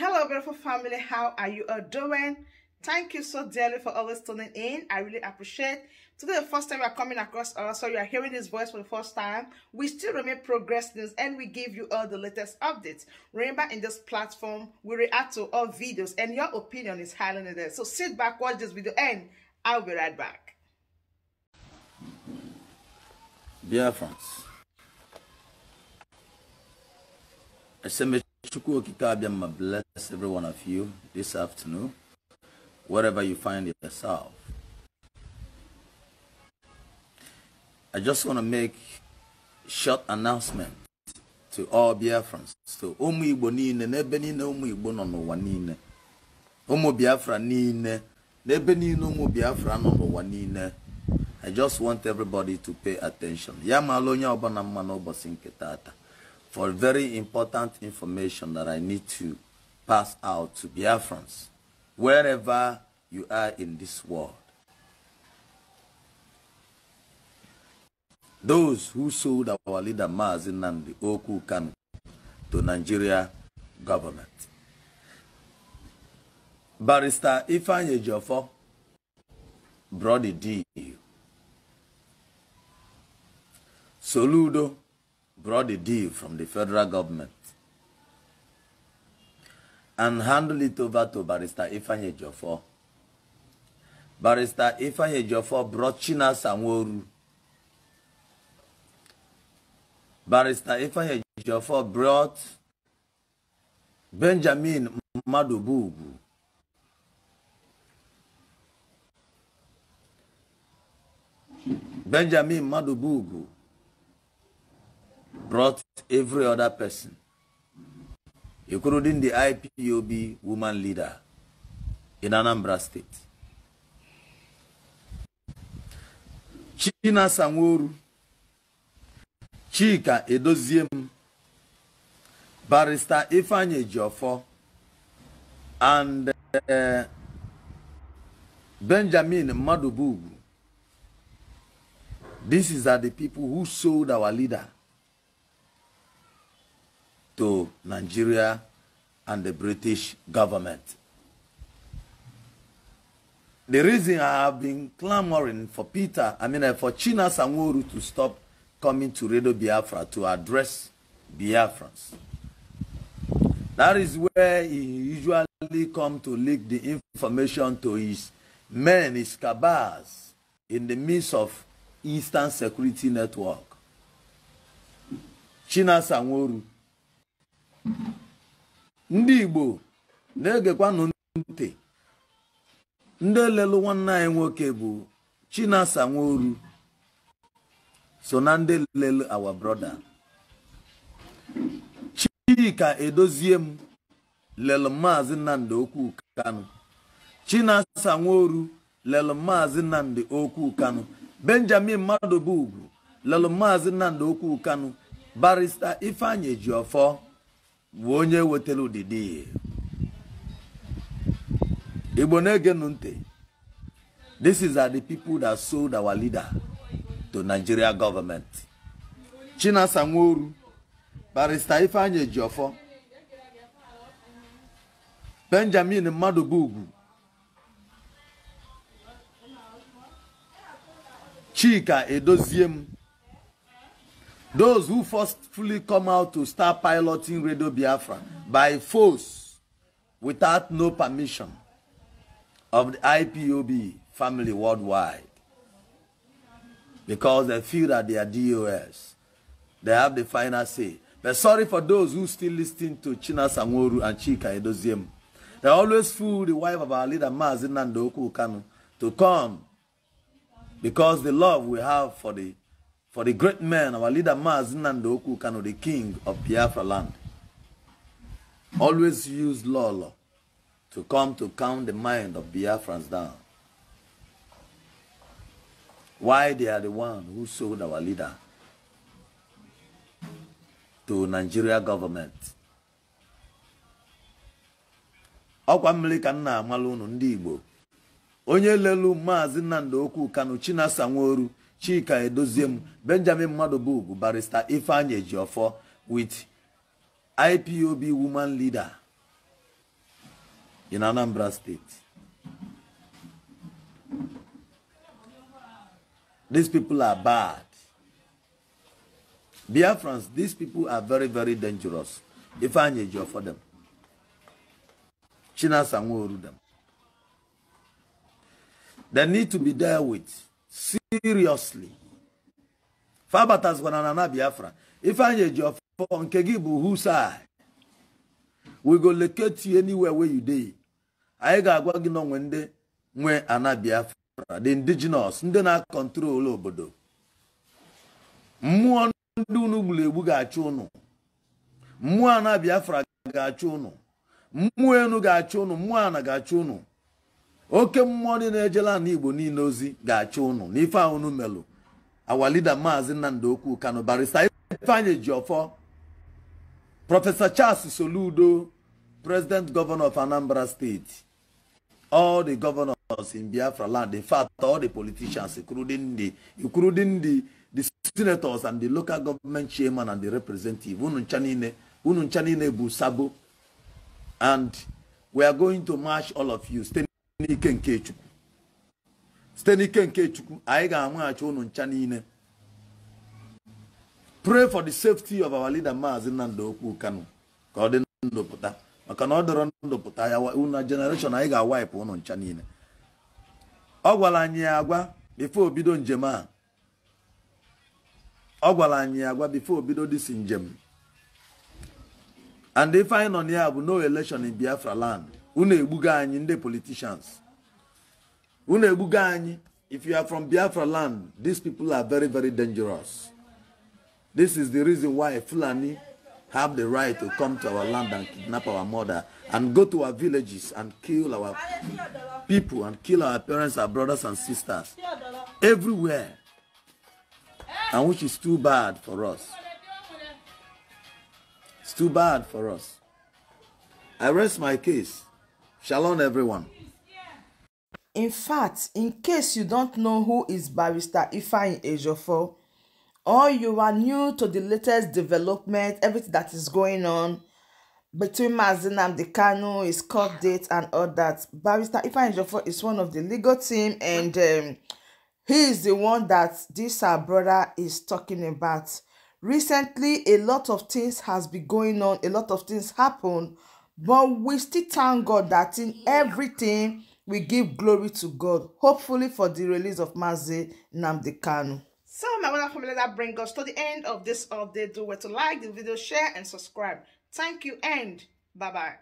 Hello, beautiful family. How are you all doing? Thank you so dearly for always tuning in. I really appreciate. Today, the first time you are coming across us, so you are hearing this voice for the first time. We still remain Progress News, and we give you all the latest updates. Remember, in this platform, we react to all videos, and your opinion is highly needed. So sit back, watch this video, and I'll be right back. Dear friends, I say bless every one of you this afternoon, wherever you find yourself. I just want to make short announcement to all Biafrans. So, Omu Igbo niile, n'ebe niile Omu Igbo nọ n'ụwa niile. Omu Biafra niile, n'ebe niile Omu Biafra nọ n'ụwa niile. I just want everybody to pay attention. Yamalonya obana mmano bosinke tata. For very important information that I need to pass out to Biafrans, wherever you are in this world. Those who sold our leader Mazi Nnamdi Okwu Kanu to Nigeria government. Barrister Ifeanyi Ejiofor brought the deal. Soludo brought the deal from the federal government and handed it over to Barrister Ifeanyi Ejiofor. Barrister Ifeanyi Ejiofor brought China Sanwo-Olu. Barrister Ifeanyi Ejiofor brought Benjamin Madubugu. Benjamin Madubugu brought every other person, including the IPOB woman leader in Anambra State. China Sanwo-Olu, Chika Edoziem, Barrister Ifeanyi Ejiofor, and Benjamin Madubugu. These are the people who sold our leader to Nigeria and the British government. The reason I have been clamoring for for China Sanwo-Olu to stop coming to Radio Biafra to address Biafrans. That is where he usually come to leak the information to his men, his cabals, in the midst of Eastern Security Network. China Sanwo-Olu. Ndị Igbo na-egekwa ntị. Ndị lelu nwanne anyị nwoke bụ China Sanwo-Olu. So na ndị lelu our brother. Chika Edoziem lelu Mazi Nnamdi Okwu Kanu. China Sanwo-Olu lelu Mazi Nnamdi Okwu Kanu. Benjamin Madubugu lelu Mazi Nnamdi Okwu Kanu. Barrister Ifeanyi Ejiofor wonye wetelu didi. Igbo na-ege ntị. These are the people that sold our leader to Nigeria government. China Sanwo-Olu, Barrister Ifeanyi Ejiofor, Benjamin Madubugu, Chika Edoziem. Those who forcefully come out to start piloting Radio Biafra by force without no permission of the IPOB family worldwide, because they feel that they are DOS. They have the final say. But sorry for those who still listen to China Sanwo-Olu and Chika Edoziem. They always fool the wife of our leader Mazi Nnamdi Okwu Kanu to come, because the love we have for the great man, our leader Mazi Nnamdi Okwu Kanu, the king of Biafra land. Always use law to come to calm the mind of Biafrans down. Why they are the one who sold our leader to Nigeria government. Okwa mmilika nna amalunu ndị Igbo. Onye lelu Mazi Nnamdi Okwu Kanu, China Sanwo-Olu, Chika Edoziem, Benjamin Madubugu, Barrister Ifeanyi Ejiofor with IPOB woman leader in Anambra State. These people are bad. Biafrans, these people are very, very dangerous. Ifeanyi Ejiofor them. Chinasanworu them. They need to be dealt with seriously. Fabatas wanana Biafra. Ifeanyi Ejiofor nkegi bu who side. We go locate you anywhere where you dey. I ga agwa gi no nwende nwe ana Biafra. The indigenous, ndị na control obodo. Mmụọ ndị unu gburu ga-achụ unu. Mmụọ ana Biafra ga-achụ unu. Mmụọ enu ga-achụ unu, mmụọ ana ga-achụ unu. Oke mmụọ dị na-ejela na Igbo niile ozi ga-achụ unu. N'ife ahụ unu melu. Our leader Maazị Nnamdi Okwu Kanu, Barrister Ifeanyi Ejiofor, Professor Charles Soludo, President Governor of Anambra State. All the governors in Biafra land, in fact, all the politicians, including the senators and the local government chairman and the representative, Ununchanine Busabo, and we are going to march all of you. Steni Kenkechuku, Aiga Amacho Ununchanine. Pray for the safety of our leader Maazị Nnamdi Okwu Kanu. God no puta. Makanodo ndo puta ya una generation aiga wipe Ununchanine. Ogwala anyị agwa before obido njem a. Ogwala anyị agwa before obido this njem. And if I know here no election in Biafra land, unu egbuga anyị ndị politicians. Unu egbuga anyị. If you are from Biafra land, these people are very, very dangerous. This is the reason why Fulani have the right to come to our land and kidnap our mother and go to our villages and kill our people and kill our parents, our brothers and sisters everywhere, and which is too bad for us. It's too bad for us. I rest my case. Shalom, everyone. In fact, in case you don't know who is Barrister Ifeanyi Ejiofor, or you are new to the latest development, everything that is going on between Maazị Nnamdi Kanu, his court date and all that, Barrister Ifeanyi Ejiofor is one of the legal team, and he is the one that this our brother is talking about. Recently, a lot of things has been going on, a lot of things happened, but we still thank God that in everything we give glory to God, hopefully for the release of Maazị Nnamdi Kanu. So my wonderful family, that brings us to the end of this update. Do well to like the video, share and subscribe. Thank you and bye-bye.